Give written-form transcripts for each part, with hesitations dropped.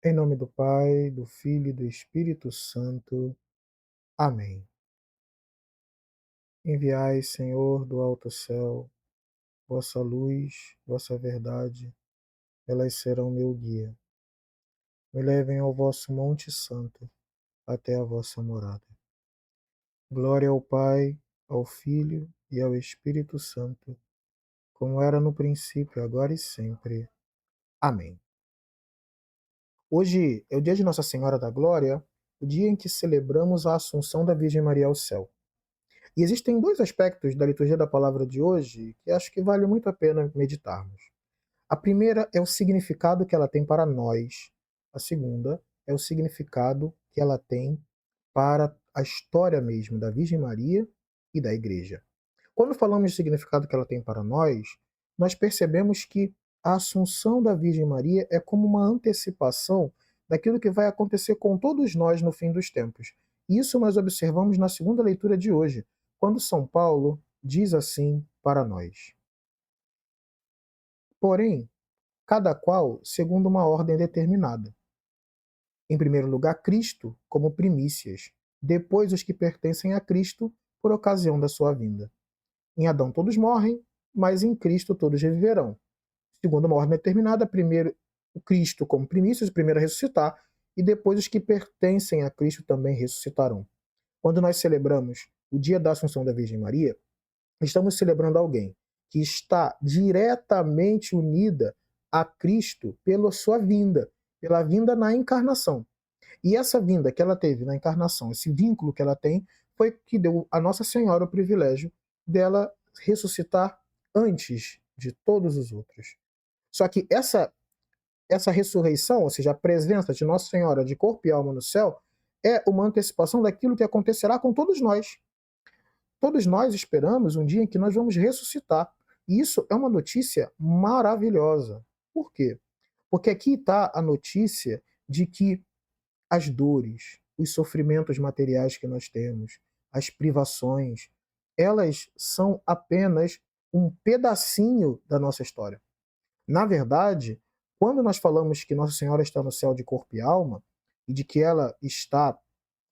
Em nome do Pai, do Filho e do Espírito Santo. Amém. Enviai, Senhor, do alto céu, vossa luz, vossa verdade, elas serão meu guia. Me levem ao vosso Monte Santo, até a vossa morada. Glória ao Pai, ao Filho e ao Espírito Santo, como era no princípio, agora e sempre. Amém. Hoje é o dia de Nossa Senhora da Glória, o dia em que celebramos a Assunção da Virgem Maria ao céu. E existem dois aspectos da liturgia da palavra de hoje que acho que vale muito a pena meditarmos. A primeira é o significado que ela tem para nós. A segunda é o significado que ela tem para a história mesmo da Virgem Maria e da Igreja. Quando falamos de significado que ela tem para nós percebemos que a Assunção da Virgem Maria é como uma antecipação daquilo que vai acontecer com todos nós no fim dos tempos. Isso nós observamos na segunda leitura de hoje, quando São Paulo diz assim para nós: Porém, cada qual segundo uma ordem determinada. Em primeiro lugar, Cristo, como primícias, depois os que pertencem a Cristo por ocasião da sua vinda. Em Adão todos morrem, mas em Cristo todos reviverão. Segundo uma ordem determinada, primeiro o Cristo como primícias, o primeiro a ressuscitar, e depois os que pertencem a Cristo também ressuscitarão. Quando nós celebramos o dia da Assunção da Virgem Maria, estamos celebrando alguém que está diretamente unida a Cristo pela sua vinda, pela vinda na encarnação. E essa vinda que ela teve na encarnação, esse vínculo que ela tem, foi que deu a Nossa Senhora o privilégio dela ressuscitar antes de todos os outros. Só que essa ressurreição, ou seja, a presença de Nossa Senhora de corpo e alma no céu, é uma antecipação daquilo que acontecerá com todos nós. Todos nós esperamos um dia em que nós vamos ressuscitar. E isso é uma notícia maravilhosa. Por quê? Porque aqui está a notícia de que as dores, os sofrimentos materiais que nós temos, as privações, elas são apenas um pedacinho da nossa história. Na verdade, quando nós falamos que Nossa Senhora está no céu de corpo e alma, e de que ela está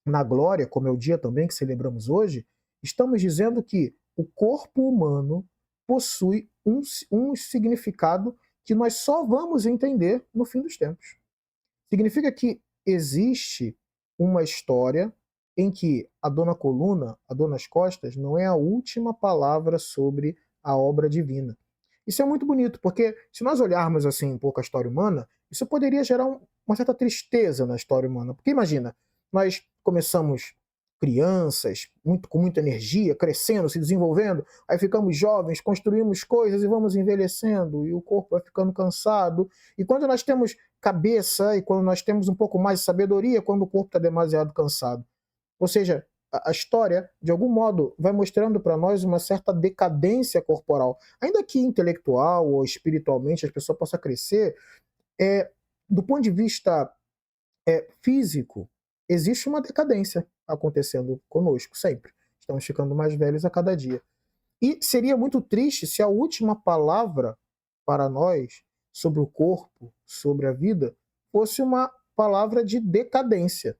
na glória, como é o dia também que celebramos hoje, estamos dizendo que o corpo humano possui um significado que nós só vamos entender no fim dos tempos. Significa que existe uma história em que a Dona Coluna, a Dona as Costas, não é a última palavra sobre a obra divina. Isso é muito bonito, porque se nós olharmos assim um pouco a história humana, isso poderia gerar uma certa tristeza na história humana. Porque imagina, nós começamos crianças, com muita energia, crescendo, se desenvolvendo, aí ficamos jovens, construímos coisas e vamos envelhecendo, e o corpo vai ficando cansado. E quando nós temos cabeça e quando nós temos um pouco mais de sabedoria, quando o corpo está demasiado cansado. Ou seja, a história, de algum modo, vai mostrando para nós uma certa decadência corporal. Ainda que intelectual ou espiritualmente as pessoas possam crescer, do ponto de vista físico, existe uma decadência acontecendo conosco, sempre. Estamos ficando mais velhos a cada dia. E seria muito triste se a última palavra para nós sobre o corpo, sobre a vida, fosse uma palavra de decadência.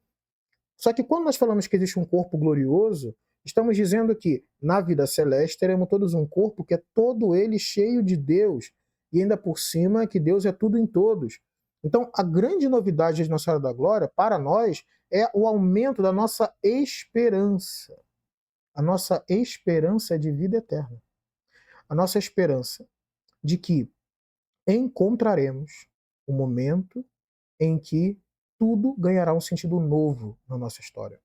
Só que quando nós falamos que existe um corpo glorioso, estamos dizendo que na vida celeste teremos todos um corpo que é todo ele cheio de Deus, e ainda por cima que Deus é tudo em todos. Então, a grande novidade de Nossa Senhora da Glória, para nós, é o aumento da nossa esperança. A nossa esperança de vida eterna. A nossa esperança de que encontraremos o momento em que tudo ganhará um sentido novo na nossa história.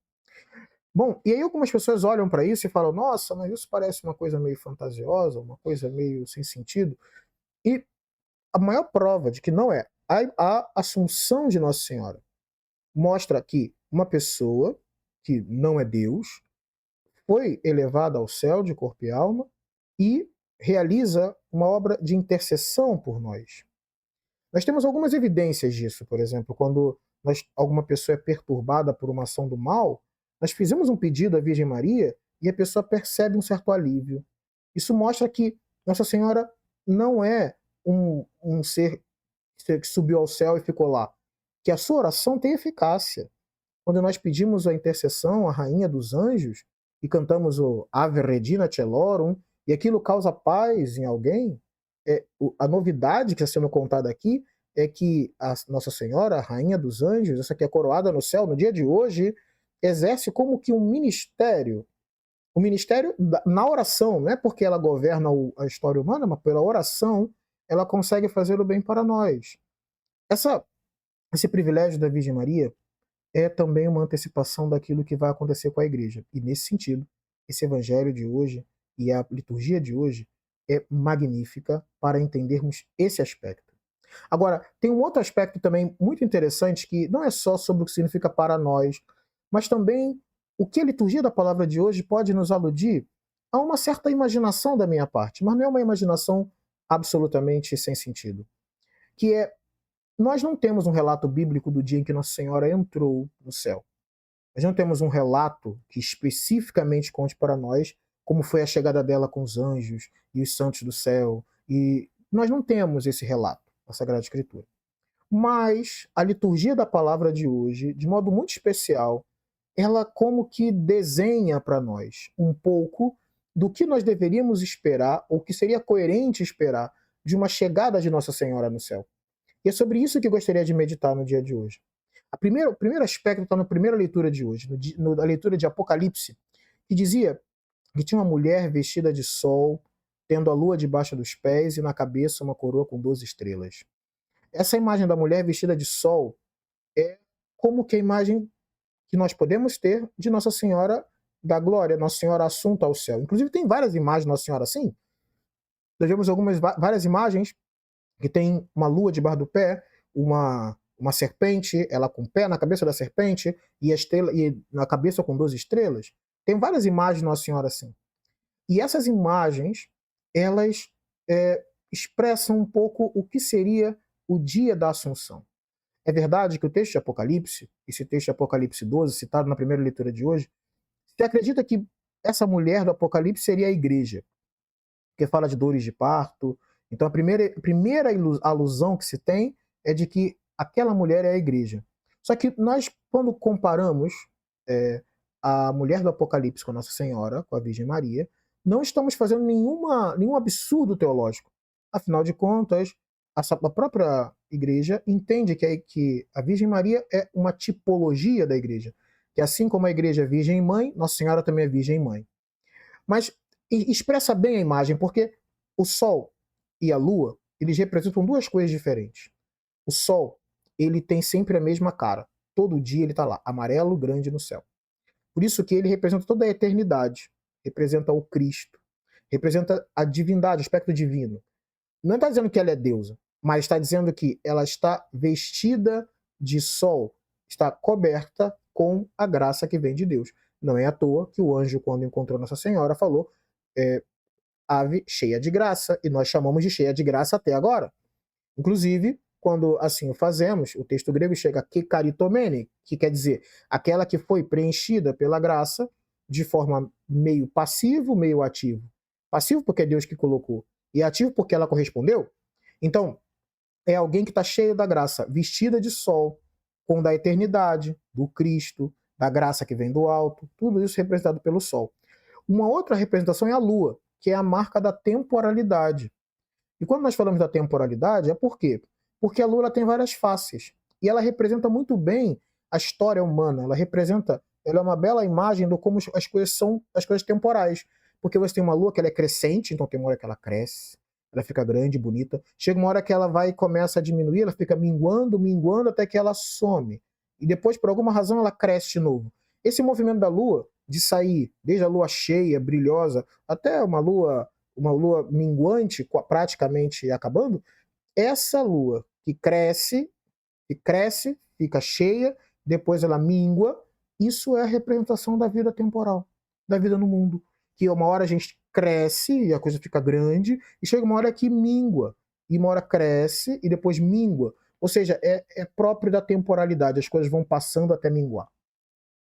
Bom, e aí algumas pessoas olham para isso e falam: nossa, mas isso parece uma coisa meio fantasiosa, uma coisa meio sem sentido. E a maior prova de que não é a Assunção de Nossa Senhora mostra que uma pessoa que não é Deus foi elevada ao céu de corpo e alma e realiza uma obra de intercessão por nós. Nós temos algumas evidências disso, por exemplo, quando alguma pessoa é perturbada por uma ação do mal, nós fizemos um pedido à Virgem Maria e a pessoa percebe um certo alívio. Isso mostra que Nossa Senhora não é um ser que subiu ao céu e ficou lá, que a sua oração tem eficácia. Quando nós pedimos a intercessão à rainha dos anjos e cantamos o Ave Regina Celorum, e aquilo causa paz em alguém, a novidade que está sendo contada aqui é que a Nossa Senhora, a rainha dos anjos, essa que é coroada no céu, no dia de hoje, exerce como que um ministério na oração, não é porque ela governa a história humana, mas pela oração ela consegue fazer o bem para nós. Esse privilégio da Virgem Maria é também uma antecipação daquilo que vai acontecer com a igreja. E nesse sentido, esse evangelho de hoje e a liturgia de hoje é magnífica para entendermos esse aspecto. Agora, tem um outro aspecto também muito interessante que não é só sobre o que significa para nós, mas também o que a liturgia da palavra de hoje pode nos aludir a uma certa imaginação da minha parte, mas não é uma imaginação absolutamente sem sentido, que é nós não temos um relato bíblico do dia em que Nossa Senhora entrou no céu. Nós não temos um relato que especificamente conte para nós como foi a chegada dela com os anjos e os santos do céu. E nós não temos esse relato na Sagrada Escritura. Mas a liturgia da palavra de hoje, de modo muito especial, ela como que desenha para nós um pouco do que nós deveríamos esperar, ou que seria coerente esperar, de uma chegada de Nossa Senhora no céu. E é sobre isso que eu gostaria de meditar no dia de hoje. O primeiro aspecto está na primeira leitura de hoje, na leitura de Apocalipse, que dizia que tinha uma mulher vestida de sol, tendo a lua debaixo dos pés e na cabeça uma coroa com 12 estrelas. Essa imagem da mulher vestida de sol é como que a imagem que nós podemos ter de Nossa Senhora da Glória, Nossa Senhora assunta ao céu. Inclusive tem várias imagens de Nossa Senhora assim. Nós vemos várias imagens que tem uma lua debaixo do pé, uma serpente, ela com o pé na cabeça da serpente e na cabeça com 12 estrelas. Tem várias imagens de Nossa Senhora assim. E essas imagens, elas expressam um pouco o que seria o dia da Assunção. É verdade que o texto de Apocalipse, esse texto de Apocalipse 12, citado na primeira leitura de hoje, você acredita que essa mulher do Apocalipse seria a igreja, porque fala de dores de parto. Então a primeira alusão que se tem é de que aquela mulher é a igreja. Só que nós, quando comparamos a mulher do Apocalipse com a Nossa Senhora, com a Virgem Maria, não estamos fazendo nenhum absurdo teológico. Afinal de contas, a própria igreja entende que a Virgem Maria é uma tipologia da igreja. Que assim como a igreja é Virgem Mãe, Nossa Senhora também é Virgem Mãe. Mas expressa bem a imagem, porque o Sol e a Lua, eles representam duas coisas diferentes. O Sol, ele tem sempre a mesma cara. Todo dia ele está lá, amarelo, grande no céu. Por isso que ele representa toda a eternidade. Representa o Cristo. Representa a divindade, o aspecto divino. Não está dizendo que ela é deusa, mas está dizendo que ela está vestida de sol, está coberta com a graça que vem de Deus. Não é à toa que o anjo, quando encontrou Nossa Senhora, falou ave cheia de graça, e nós chamamos de cheia de graça até agora. Inclusive, quando assim o fazemos, o texto grego chega que caritomene, que quer dizer aquela que foi preenchida pela graça de forma meio passivo, meio ativo. Passivo porque é Deus que colocou, e ativo porque ela correspondeu. Então, é alguém que está cheio da graça, vestida de sol, com da eternidade, do Cristo, da graça que vem do alto, tudo isso representado pelo sol. Uma outra representação é a lua, que é a marca da temporalidade. E quando nós falamos da temporalidade, é por quê? Porque a lua ela tem várias faces. E ela representa muito bem a história humana. Ela é uma bela imagem de como as coisas são as coisas temporais. Porque você tem uma lua que ela é crescente, então tem uma hora que ela cresce, ela fica grande, bonita. Chega uma hora que ela vai e começa a diminuir, ela fica minguando, minguando, até que ela some. E depois, por alguma razão, ela cresce de novo. Esse movimento da lua, de sair desde a lua cheia, brilhosa, até uma lua minguante, praticamente acabando, essa lua que cresce, fica cheia, depois ela mingua, isso é a representação da vida temporal, da vida no mundo. Que uma hora a gente cresce e a coisa fica grande, e chega uma hora que mingua, e uma hora cresce e depois mingua. Ou seja, é próprio da temporalidade, as coisas vão passando até minguar.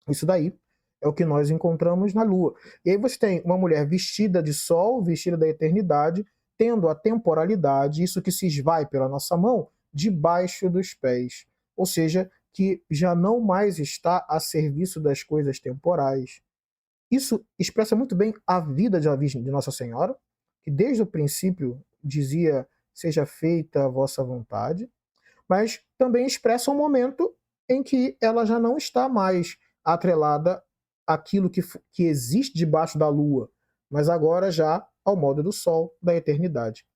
Isso daí é o que nós encontramos na Lua. E aí você tem uma mulher vestida de sol, vestida da eternidade, tendo a temporalidade, isso que se esvai pela nossa mão, debaixo dos pés. ou seja, que já não mais está a serviço das coisas temporais. Isso expressa muito bem a vida de Nossa Senhora, que desde o princípio dizia: seja feita a vossa vontade, mas também expressa um momento em que ela já não está mais atrelada àquilo que existe debaixo da lua, mas agora já ao modo do sol da eternidade.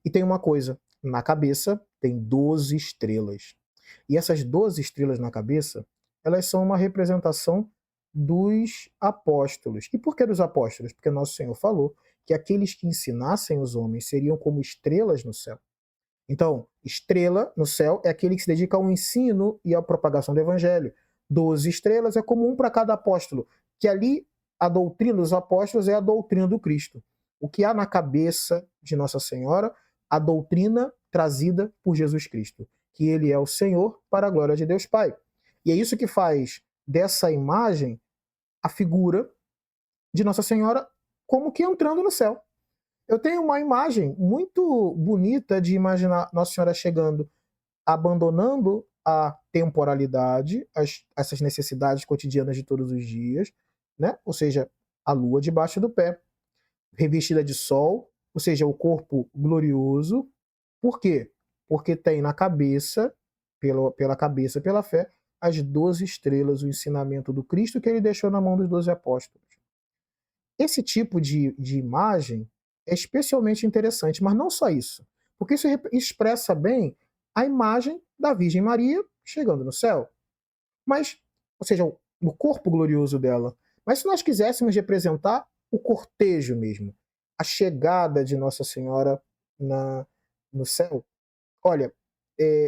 E tem uma coisa, na cabeça tem 12 estrelas. E essas 12 estrelas na cabeça, elas são uma representação dos apóstolos. E por que dos apóstolos? Porque nosso Senhor falou que aqueles que ensinassem os homens seriam como estrelas no céu. Então, estrela no céu é aquele que se dedica ao ensino e à propagação do evangelho. 12 estrelas é comum para cada apóstolo, que ali a doutrina dos apóstolos é a doutrina do Cristo. O que há na cabeça de Nossa Senhora, a doutrina trazida por Jesus Cristo, que ele é o Senhor para a glória de Deus Pai. E é isso que faz dessa imagem a figura de Nossa Senhora como que entrando no céu. Eu tenho uma imagem muito bonita de imaginar Nossa Senhora chegando, abandonando a temporalidade, essas necessidades cotidianas de todos os dias, né? Ou seja, a lua debaixo do pé, revestida de sol, ou seja, o corpo glorioso. Por quê? Porque tem na cabeça, pela cabeça, pela fé, as 12 estrelas, o ensinamento do Cristo que ele deixou na mão dos 12 apóstolos. Esse tipo de imagem é especialmente interessante, mas não só isso, porque isso expressa bem a imagem da Virgem Maria chegando no céu. Mas, ou seja, o corpo glorioso dela. Mas se nós quiséssemos representar o cortejo mesmo, a chegada de Nossa Senhora no céu, olha,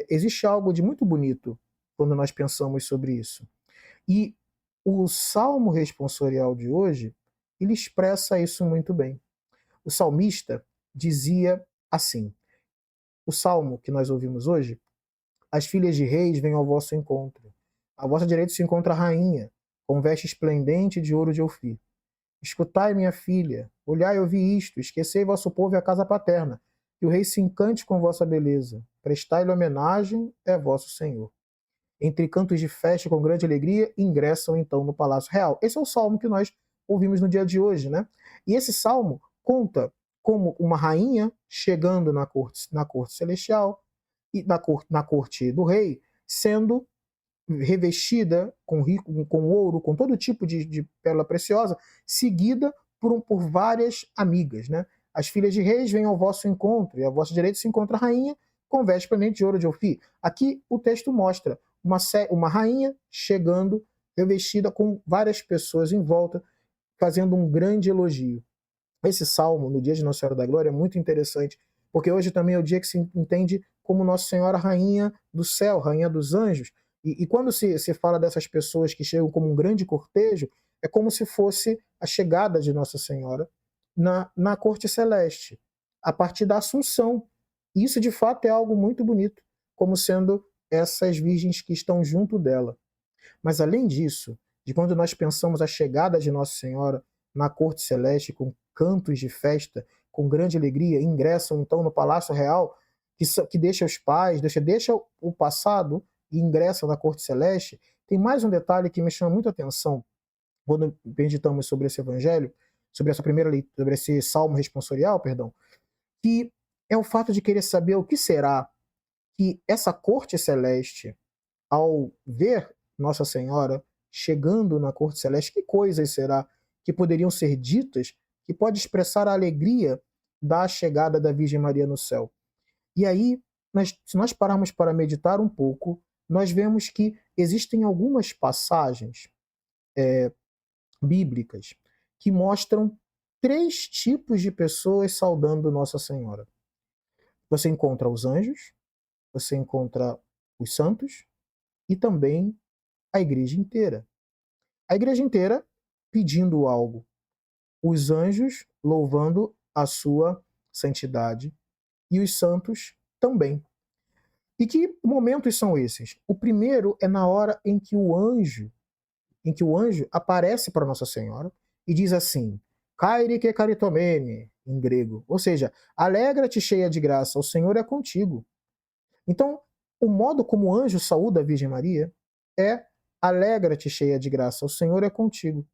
existe algo de muito bonito quando nós pensamos sobre isso. E o Salmo responsorial de hoje, ele expressa isso muito bem. O salmista dizia assim: o salmo que nós ouvimos hoje, as filhas de reis vêm ao vosso encontro. À vossa direita se encontra a rainha, com veste esplendente de ouro de Ofir. Escutai, minha filha, olhai e ouvi isto, esquecei vosso povo e a casa paterna, que o rei se encante com vossa beleza. Prestai-lhe homenagem, é vosso Senhor. Entre cantos de festa com grande alegria, ingressam então no Palácio Real. Esse é o salmo que nós ouvimos no dia de hoje, né? E esse salmo conta como uma rainha chegando na corte celestial e na corte do rei, sendo revestida com ouro, com todo tipo de pérola preciosa, seguida por várias amigas, né? As filhas de reis vêm ao vosso encontro, e à vossa direita se encontra a rainha com veste pendente de ouro de Ofir. Aqui o texto mostra uma rainha chegando, revestida com várias pessoas em volta, fazendo um grande elogio. Esse salmo, no dia de Nossa Senhora da Glória, é muito interessante, porque hoje também é o dia que se entende como Nossa Senhora Rainha do Céu, Rainha dos Anjos. E quando se fala dessas pessoas que chegam como um grande cortejo, é como se fosse a chegada de Nossa Senhora na corte celeste, a partir da Assunção. E isso, de fato, é algo muito bonito, como sendo essas virgens que estão junto dela. Mas, além disso, de quando nós pensamos a chegada de Nossa Senhora na corte celeste, com cantos de festa, com grande alegria, ingressam então no Palácio Real, que deixa os pais, deixa o passado e ingressa na corte celeste. Tem mais um detalhe que me chama muita atenção quando meditamos sobre esse evangelho, sobre essa primeira leitura, sobre esse salmo responsorial, perdão, que é o fato de querer saber o que será que essa corte celeste, ao ver Nossa Senhora chegando na corte celeste, que coisas será que poderiam ser ditas que pode expressar a alegria da chegada da Virgem Maria no céu? E aí, se nós pararmos para meditar um pouco, nós vemos que existem algumas passagens bíblicas que mostram três tipos de pessoas saudando Nossa Senhora. Você encontra os anjos, você encontra os santos e também a igreja inteira. A igreja inteira pedindo algo, os anjos louvando a sua santidade e os santos também. E que momentos são esses? O primeiro é na hora em que o anjo aparece para Nossa Senhora e diz assim: Kairi ke karitomene, em grego. Ou seja, alegra-te cheia de graça, o Senhor é contigo. Então, o modo como o anjo saúda a Virgem Maria é: alegra-te, cheia de graça, o Senhor é contigo.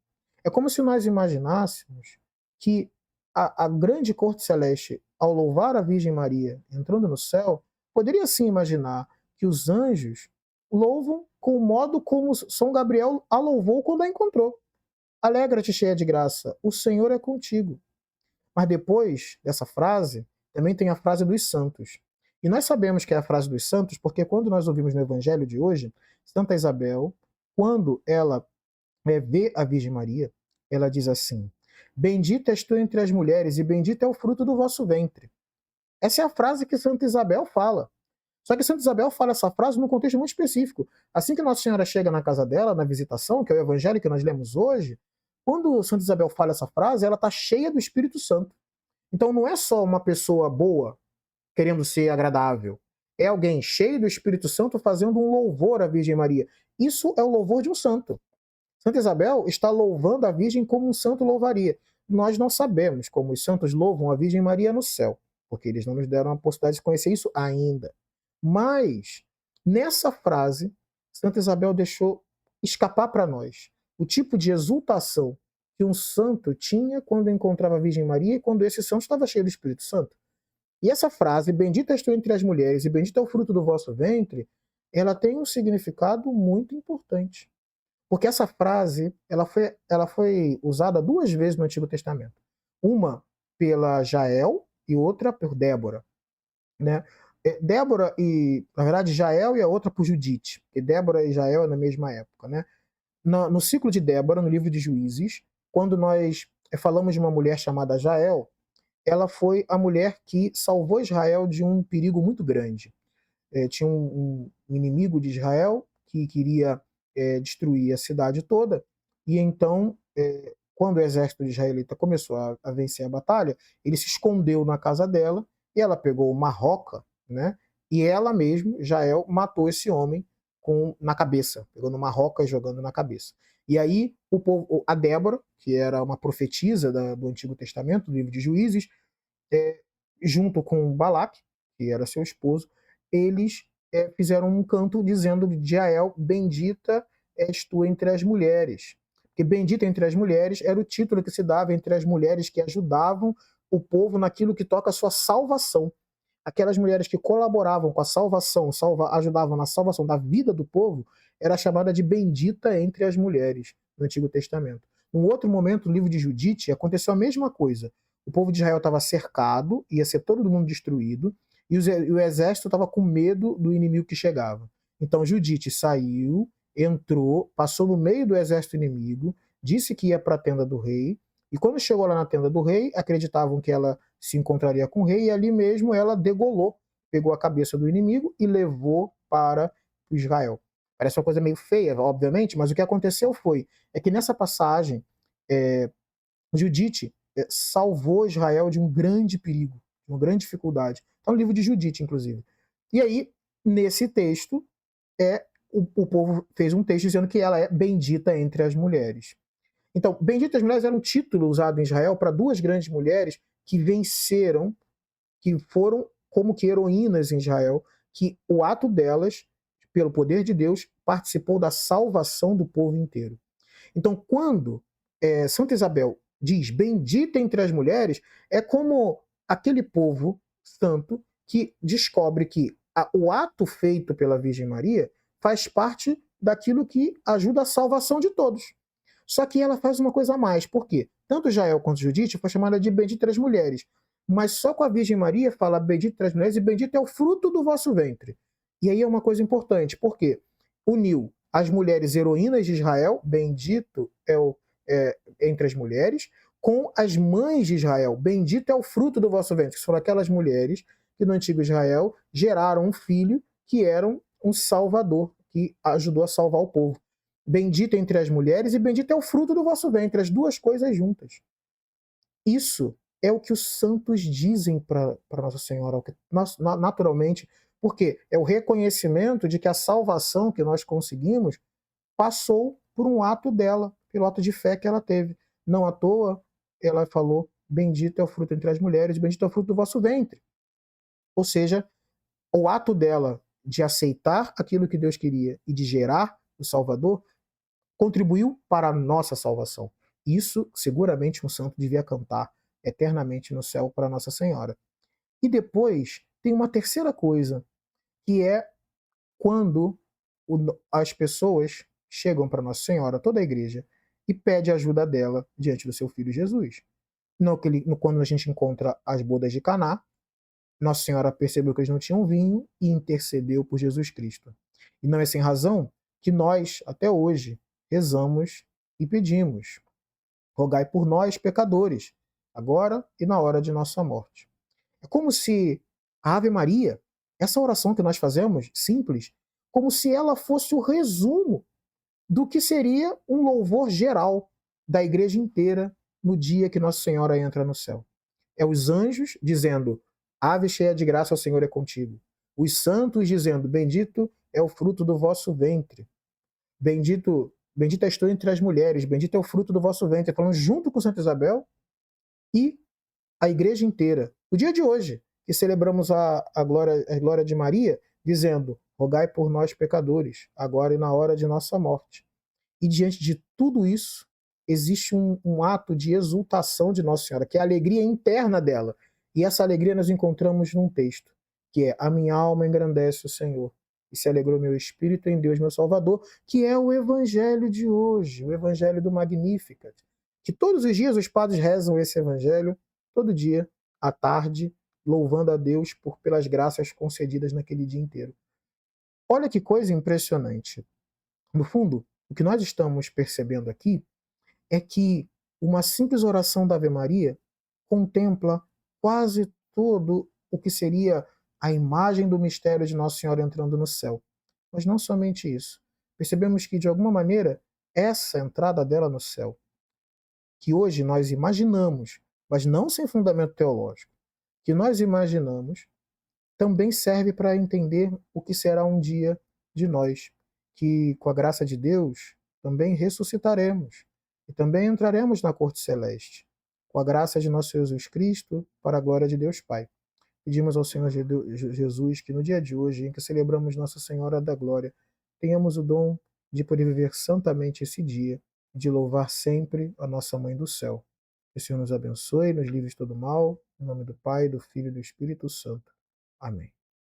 É como se nós imaginássemos que a grande corte celeste, ao louvar a Virgem Maria entrando no céu, poderia sim imaginar que os anjos louvam com o modo como São Gabriel a louvou quando a encontrou. Alegra-te, cheia de graça, o Senhor é contigo. Mas depois dessa frase, também tem a frase dos santos. E nós sabemos que é a frase dos santos porque quando nós ouvimos no Evangelho de hoje, Santa Isabel, quando ela vê a Virgem Maria, ela diz assim: Bendita és tu entre as mulheres e bendito é o fruto do vosso ventre. Essa é a frase que Santa Isabel fala. Só que Santa Isabel fala essa frase num contexto muito específico. Assim que Nossa Senhora chega na casa dela, na visitação, que é o evangelho que nós lemos hoje, quando Santa Isabel fala essa frase, ela está cheia do Espírito Santo. Então não é só uma pessoa boa querendo ser agradável. É alguém cheio do Espírito Santo fazendo um louvor à Virgem Maria. Isso é o louvor de um santo. Santa Isabel está louvando a Virgem como um santo louvaria. Nós não sabemos como os santos louvam a Virgem Maria no céu, porque eles não nos deram a possibilidade de conhecer isso ainda. Mas, nessa frase, Santa Isabel deixou escapar para nós o tipo de exultação que um santo tinha quando encontrava a Virgem Maria e quando esse santo estava cheio do Espírito Santo. E essa frase, bendita és tu entre as mulheres e bendito é o fruto do vosso ventre, ela tem um significado muito importante. Porque essa frase ela foi usada duas vezes no Antigo Testamento. Uma pela Jael e outra por Débora. Né? Débora e, na verdade, Jael e a outra por Judite. Porque Débora e Jael é na mesma época. Né? No ciclo de Débora, no livro de Juízes, quando nós falamos de uma mulher chamada Jael, ela foi a mulher que salvou Israel de um perigo muito grande. Tinha um inimigo de Israel que queria destruir a cidade toda, e então, quando o exército israelita começou a vencer a batalha, ele se escondeu na casa dela, e ela pegou uma roca, né, e ela mesma, Jael, matou esse homem na cabeça, pegando uma roca e jogando na cabeça. E aí o povo, a Débora, que era uma profetisa do Antigo Testamento, do livro de Juízes, junto com Balaque, que era seu esposo, eles fizeram um canto dizendo de Jael, bendita és tu entre as mulheres. Porque bendita entre as mulheres era o título que se dava entre as mulheres que ajudavam o povo naquilo que toca a sua salvação. Aquelas mulheres que colaboravam com a salvação, ajudavam na salvação da vida do povo, era chamada de bendita entre as mulheres no Antigo Testamento. Num outro momento, no livro de Judite, aconteceu a mesma coisa. O povo de Israel estava cercado, ia ser todo mundo destruído, e o exército estava com medo do inimigo que chegava. Então Judite saiu, entrou, passou no meio do exército inimigo, disse que ia para a tenda do rei, e quando chegou lá na tenda do rei, acreditavam que ela se encontraria com o rei, e ali mesmo ela degolou, pegou a cabeça do inimigo e levou para Israel. Parece uma coisa meio feia, obviamente, mas o que aconteceu foi que nessa passagem, Judite salvou Israel de um grande perigo, de uma grande dificuldade. Está no livro de Judite, inclusive. E aí, nesse texto, o povo fez um texto dizendo que ela é bendita entre as mulheres. Então, bendita as mulheres era um título usado em Israel para duas grandes mulheres que venceram, que foram como que heroínas em Israel, que o ato delas, pelo poder de Deus, participou da salvação do povo inteiro. Então, quando Santa Isabel diz bendita entre as mulheres, é como aquele povo santo que descobre que o ato feito pela Virgem Maria faz parte daquilo que ajuda a salvação de todos. Só que ela faz uma coisa a mais. Por quê? Tanto Jael quanto Judite foi chamada de bendita entre as mulheres. Mas só com a Virgem Maria fala bendita entre as mulheres e bendito é o fruto do vosso ventre. E aí é uma coisa importante. Por quê? Uniu as mulheres heroínas de Israel, bendito entre as mulheres, com as mães de Israel, bendito é o fruto do vosso ventre. Que foram aquelas mulheres que no antigo Israel geraram um filho que era um salvador, que ajudou a salvar o povo. Bendito entre as mulheres e bendito é o fruto do vosso ventre, as duas coisas juntas. Isso é o que os santos dizem para Nossa Senhora, naturalmente, porque é o reconhecimento de que a salvação que nós conseguimos passou por um ato dela, pelo ato de fé que ela teve. Não à toa, ela falou, bendito é o fruto entre as mulheres, bendito é o fruto do vosso ventre. Ou seja, o ato dela de aceitar aquilo que Deus queria e de gerar o Salvador, contribuiu para a nossa salvação. Isso, seguramente, um santo devia cantar eternamente no céu para Nossa Senhora. E depois, tem uma terceira coisa, que é quando as pessoas chegam para Nossa Senhora, toda a igreja, e pede ajuda dela diante do seu filho Jesus. Quando a gente encontra as bodas de Caná, Nossa Senhora percebeu que eles não tinham vinho e intercedeu por Jesus Cristo. E não é sem razão que nós, até hoje, rezamos e pedimos: rogai por nós, pecadores, agora e na hora de nossa morte. É como se a Ave Maria, essa oração que nós fazemos, simples, como se ela fosse o resumo do que seria um louvor geral da igreja inteira no dia que Nossa Senhora entra no céu. É os anjos dizendo: Ave cheia de graça, o Senhor é contigo. Os santos dizendo: Bendito é o fruto do vosso ventre. Bendita estou entre as mulheres, bendito é o fruto do vosso ventre. Falando junto com Santa Isabel e a igreja inteira. No dia de hoje, que celebramos a glória de Maria, dizendo: Rogai por nós, pecadores, agora e na hora de nossa morte. E diante de tudo isso, existe um ato de exultação de Nossa Senhora, que é a alegria interna dela. E essa alegria nós encontramos num texto, que é: A minha alma engrandece o Senhor, e se alegrou meu espírito em Deus, meu Salvador, que é o evangelho de hoje, o evangelho do Magnificat. Que todos os dias os padres rezam esse evangelho, todo dia, à tarde, louvando a Deus pelas graças concedidas naquele dia inteiro. Olha que coisa impressionante. No fundo, o que nós estamos percebendo aqui é que uma simples oração da Ave Maria contempla quase todo o que seria a imagem do mistério de Nossa Senhora entrando no céu. Mas não somente isso. Percebemos que, de alguma maneira, essa entrada dela no céu, que hoje nós imaginamos, mas não sem fundamento teológico, que nós imaginamos, também serve para entender o que será um dia de nós, que, com a graça de Deus, também ressuscitaremos e também entraremos na corte celeste, com a graça de nosso Jesus Cristo, para a glória de Deus Pai. Pedimos ao Senhor Jesus que no dia de hoje, em que celebramos Nossa Senhora da Glória, tenhamos o dom de poder viver santamente esse dia, de louvar sempre a nossa Mãe do Céu. Que o Senhor nos abençoe, nos livre de todo mal, em nome do Pai, do Filho e do Espírito Santo. Amém.